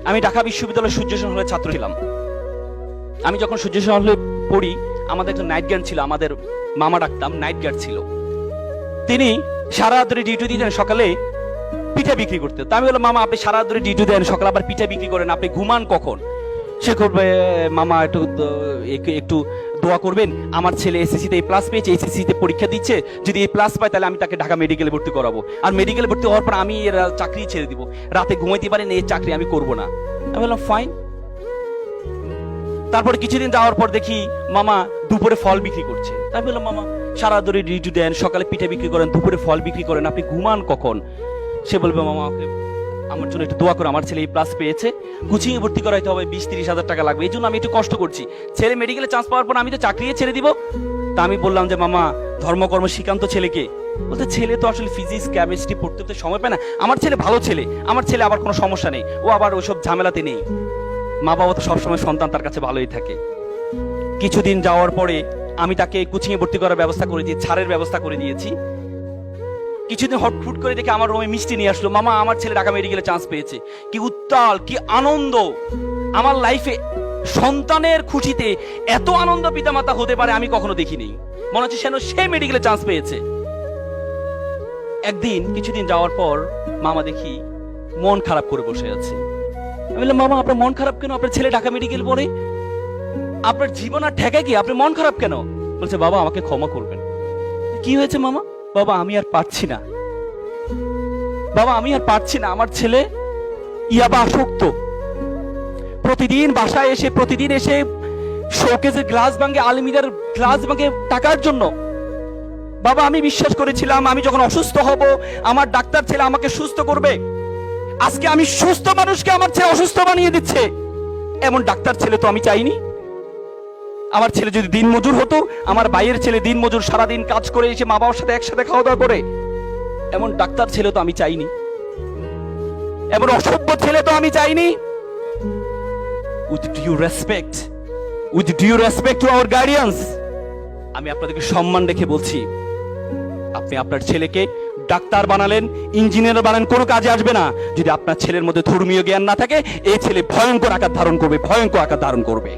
আমি ঢাকা বিশ্ববিদ্যালয়ের সূর্যসেন হলের ছাত্র ছিলাম। আমি যখন সূর্যসেন হলে পড়ি, আমাদের একটা নাইট গার্ড ছিল, আমাদের মামা ডাকতাম, নাইট গার্ড ছিল। তিনি সারা রাত ধরে ডিউটি দিতেন, সকালে পিঠা বিক্রি করতে। তো আমি বললাম, মামা আপনি সারা রাত ধরে ডিউটি দেন, সকালে আবার পিঠা বিক্রি করেন, আপনি ঘুমান কখন? সে করবে, মামা একটু একটু দোয়া করবেন, আমার ছেলে এসএসসিতে এই প্লাস পেয়েছে, এসএসসিতে পরীক্ষা দিচ্ছে, যদি এই প্লাস পায় তাহলে আমি তাকে ঢাকা মেডিকেলে ভর্তি করাবো, আর মেডিকেলে ভর্তি হওয়ার পর আমি এর চাকরি ছেড়ে দিব, রাতে ঘুমাইতে পারেন, এই চাকরি আমি করব না। আমি বললাম ফাইন। তারপরে কিছুদিন যাওয়ার পর দেখি মামা দুপুরে ফল বিক্রি করছে। তাই বললাম, মামা সারা ধরে ডিউটি দেন, সকালে পিঠা বিক্রি করেন, দুপুরে ফল বিক্রি করেন, আপনি ঘুমান কখন? সে বলবে, মামা আমার জন্য একটু দোয়া করো, আমার ছেলে এই প্লাস পেয়েছে, কোচিংয়ে ভর্তি করাইতে হবে, 20-30 হাজার টাকা লাগবে, এই জন্য আমি একটু কষ্ট করছি, ছেলে মেডিকেলে চান্স পাওয়ার পর আমি তো চাকরি ছেড়ে দিব। তা আমি বললাম যে, মামা ধর্মকর্ম শিখান্ত ছেলেকে। বলতে, ছেলে তো আসলে ফিজিক্স কেমিস্ট্রি পড়তে তো সময় পায় না, আমার ছেলে ভালো ছেলে, আমার ছেলে আবার কোনো সমস্যা নেই, ও আবার ওইসব ঝামেলাতে নেই। মা বাবা তো সবসময় সন্তান তার কাছে ভালোই থাকে। কিছুদিন যাওয়ার পরে আমি তাকে কোচিংয়ে ভর্তি করার ব্যবস্থা করে দিয়েছি, ছাড়ের ব্যবস্থা করে দিয়েছি। কিছুদিন হটফুট করে দেখে আমার রুমে মিষ্টি নিয়ে আসলো, মামা আমার ছেলে ঢাকা মেডিকেলে চান্স পেয়েছে। কি উত্তাল, কি আনন্দ! আমার লাইফে সন্তানের খুশিতে এত আনন্দ পিতামাতা হতে পারে আমি কখনো দেখিনি। মনে হচ্ছে যেন সে মেডিকেলে চান্স পেয়েছে। একদিন কিছুদিন যাওয়ার পর মামা দেখি মন খারাপ করে বসে আছে। আমি বললাম, মামা আপনার মন খারাপ কেন? আপনার ছেলে ঢাকা মেডিকেল পড়ে, আপনার জীবন আর ঠেকায় কি, আপনি মন খারাপ কেন? বলছে, বাবা আমাকে ক্ষমা করবেন। কি হয়েছে মামা? বাবা আমি আর পারছি না, বাবা আমি আর পারছি না, আমার ছেলে ইয়াবা আসক্ত, প্রতিদিন বাসায় এসে শোকেজের গ্লাস ভাঙে, আলমিরার গ্লাস ভাঙে টাকার জন্য। বাবা আমি বিশ্বাস করেছিলাম আমি যখন অসুস্থ হব আমার ডাক্তার ছেলে আমাকে সুস্থ করবে, আজকে আমি সুস্থ মানুষকে আমার ছেলে অসুস্থ বানিয়ে দিচ্ছে। এমন ডাক্তার ছেলে তো আমি চাইনি। আমার ছেলে যদি দিন মজুর হতো, আমার ভাইয়ের ছেলে দিন মজুর, সারাদিন কাজ করে এসে মা বাবার সাথে একসাথে খাওয়া দাওয়া করে, এমন ডাক্তার ছেলে তো আমি চাইনি, এমন অসভ্য ছেলে তো আমি চাইনি। With due respect to our guardians, আমি আপনাদেরকে সম্মান রেখে বলছি, আপনি আপনার ছেলেকে ডাক্তার বানালেন, ইঞ্জিনিয়ার বানালেন, কোনো কাজে আসবে না যদি আপনার ছেলের মধ্যে ধর্মীয় জ্ঞান না থাকে। এই ছেলে ভয়ঙ্কর আকার ধারণ করবে, ভয়ঙ্কর আকার ধারণ করবে।